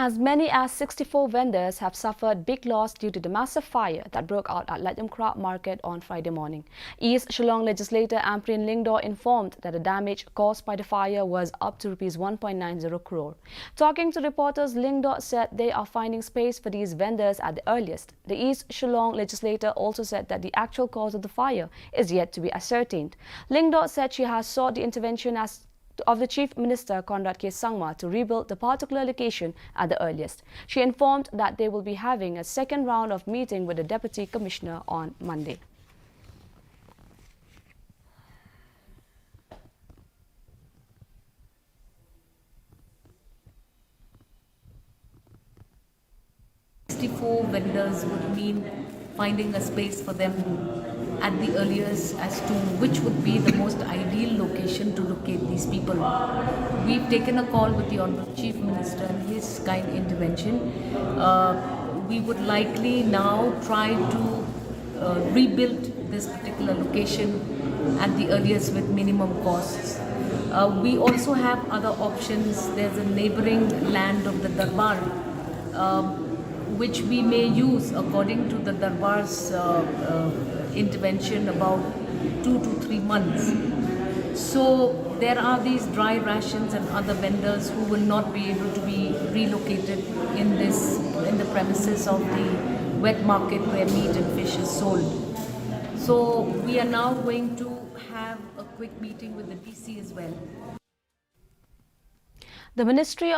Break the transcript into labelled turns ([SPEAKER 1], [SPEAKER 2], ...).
[SPEAKER 1] As many as 64 vendors have suffered big loss due to the massive fire that broke out at Laitumkhrah market on Friday morning. East Shillong legislator Amprin Lingdaw informed that the damage caused by the fire was up to Rs 1.90 crore. Talking to reporters, Lingdaw said they are finding space for these vendors at the earliest. The East Shillong legislator also said that the actual cause of the fire is yet to be ascertained. Lingdaw said she has sought the intervention of the Chief Minister Conrad K. Sangma to rebuild the particular location at the earliest. She informed that they will be having a second round of meeting with the Deputy Commissioner on Monday.
[SPEAKER 2] Vendors would mean finding a space for them at the earliest as to which would be the most ideal location to locate these people. We've taken a call with the Honorable Chief Minister and his kind intervention. We would likely now try to rebuild this particular location at the earliest with minimum costs. We also have other options. There's a neighboring land of the Darbar, which we may use according to the Darbar's intervention about 2 to 3 months. So there are these dry rations and other vendors who will not be able to be relocated in the premises of the wet market where meat and fish is sold. So we are now going to have a quick meeting with the DC as well.
[SPEAKER 1] The Ministry of